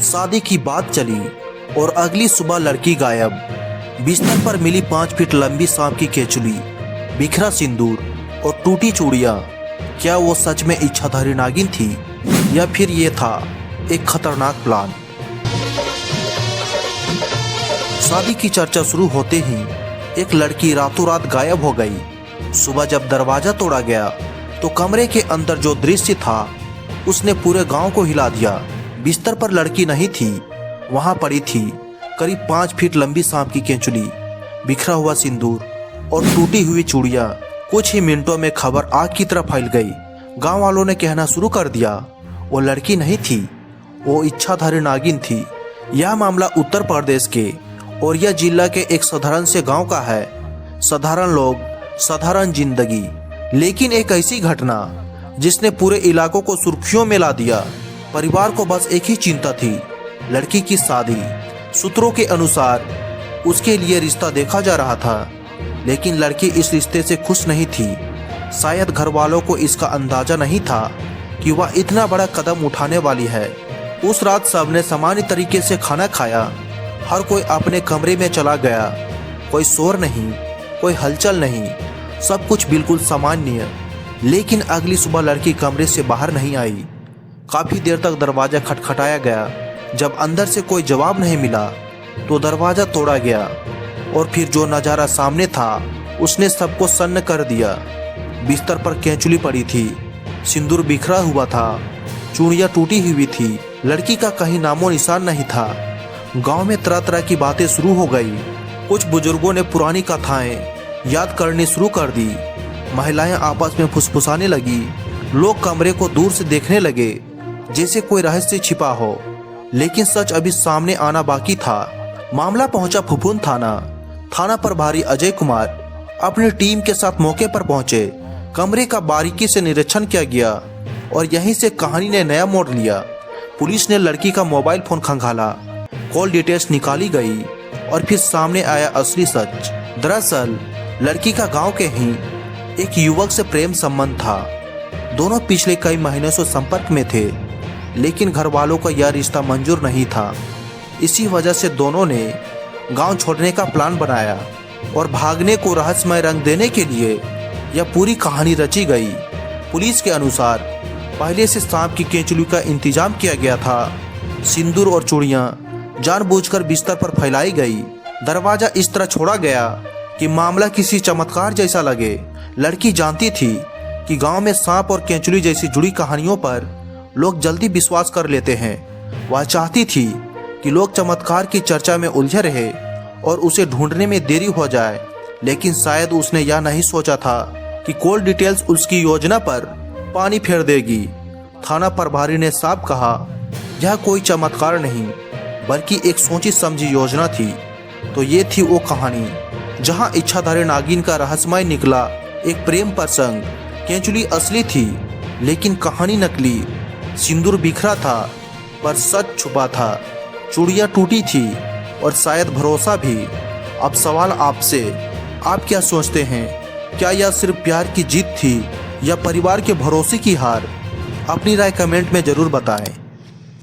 शादी की बात चली और अगली सुबह लड़की गायब। बिस्तर पर मिली 5 फीट लंबी सांप की केचुली, बिखरा सिंदूर और टूटी चूड़ियां। क्या वो सच में इच्छाधारी नागिन थी या फिर ये था एक खतरनाक प्लान? शादी की चर्चा शुरू होते ही एक लड़की रातों रात गायब हो गई। सुबह जब दरवाजा तोड़ा गया तो कमरे के अंदर जो दृश्य था उसने पूरे गांव को हिला दिया। बिस्तर पर लड़की नहीं थी, वहां पड़ी थी करीब 5 फीट लंबी सांप की केंचुली, बिखरा हुआ सिंदूर और टूटी हुई चूड़ियां। कुछ ही मिनटों में खबर आग की तरह फैल गई। गांव वालों ने कहना शुरू कर दिया, वो लड़की नहीं थी, वो इच्छाधारी नागिन थी। यह मामला उत्तर प्रदेश के औरिया जिला के एक साधारण से गांव का है। साधारण लोग, साधारण जिंदगी, लेकिन एक ऐसी घटना जिसने पूरे इलाकों को सुर्खियों में ला दिया। परिवार को बस एक ही चिंता थी, लड़की की शादी। सूत्रों के अनुसार उसके लिए रिश्ता देखा जा रहा था, लेकिन लड़की इस रिश्ते से खुश नहीं थी। शायद घर वालों को इसका अंदाजा नहीं था कि वह इतना बड़ा कदम उठाने वाली है। उस रात सबने सामान्य तरीके से खाना खाया। हर कोई अपने कमरे में चला गया। कोई शोर नहीं, कोई हलचल नहीं, सब कुछ बिल्कुल सामान्य। लेकिन अगली सुबह लड़की कमरे से बाहर नहीं आई। काफी देर तक दरवाजा खटखटाया गया। जब अंदर से कोई जवाब नहीं मिला तो दरवाजा तोड़ा गया और फिर जो नजारा सामने था उसने सबको सन्न कर दिया। बिस्तर पर केंचुली पड़ी थी, सिंदूर बिखरा हुआ था, चूड़ियां टूटी हुई थी। लड़की का कहीं नामो निशान नहीं था। गांव में तरह तरह की बातें शुरू हो गई। कुछ बुजुर्गों ने पुरानी कथाएं याद करनी शुरू कर दी। महिलाएं आपस में फुसफुसाने लगी। लोग कमरे को दूर से देखने लगे जैसे कोई रहस्य छिपा हो। लेकिन सच अभी सामने आना बाकी था। मामला पहुंचा फुफुन थाना। थाना प्रभारी अजय कुमार अपनी टीम के साथ मौके पर पहुंचे। कमरे का बारीकी से निरीक्षण किया गया और यहीं से कहानी ने नया मोड़ लिया। पुलिस ने लड़की का मोबाइल फोन खंगाला, कॉल डिटेल्स निकाली गई और फिर सामने आया असली सच। दरअसल लड़की का गांव के ही एक युवक से प्रेम संबंध था। दोनों पिछले कई महीनों से संपर्क में थे, लेकिन घर वालों को यह रिश्ता मंजूर नहीं था। इसी वजह से दोनों ने गांव छोड़ने का प्लान बनाया और भागने को रहस्यमय रंग देने के लिए यह पूरी कहानी रची गई। पुलिस के अनुसार पहले से सांप की केंचुली का इंतजाम किया गया था। सिंदूर और चूड़ियां जानबूझकर बिस्तर पर फैलाई गई। दरवाजा इस तरह छोड़ा गया कि मामला किसी चमत्कार जैसा लगे। लड़की जानती थी कि गांव में सांप और केंचुली जैसी जुड़ी कहानियों पर लोग जल्दी विश्वास कर लेते हैं। वह चाहती थी कि लोग चमत्कार की चर्चा में उलझे रहे और उसे ढूंढने में देरी हो जाए। लेकिन शायद उसने यह नहीं सोचा था कि कॉल डिटेल्स उसकी योजना पर पानी फेर देगी। थाना प्रभारी ने साफ कहा, यह कोई चमत्कार नहीं बल्कि एक सोची समझी योजना थी। तो ये थी वो कहानी जहां इच्छाधारी नागिन का रहस्यमय निकला एक प्रेम प्रसंग। केंचुली असली थी लेकिन कहानी नकली। सिंदूर बिखरा था पर सच छुपा था। चूड़ियां टूटी थी और शायद भरोसा भी। अब सवाल आपसे, आप क्या सोचते हैं? क्या यह सिर्फ प्यार की जीत थी या परिवार के भरोसे की हार? अपनी राय कमेंट में जरूर बताएं।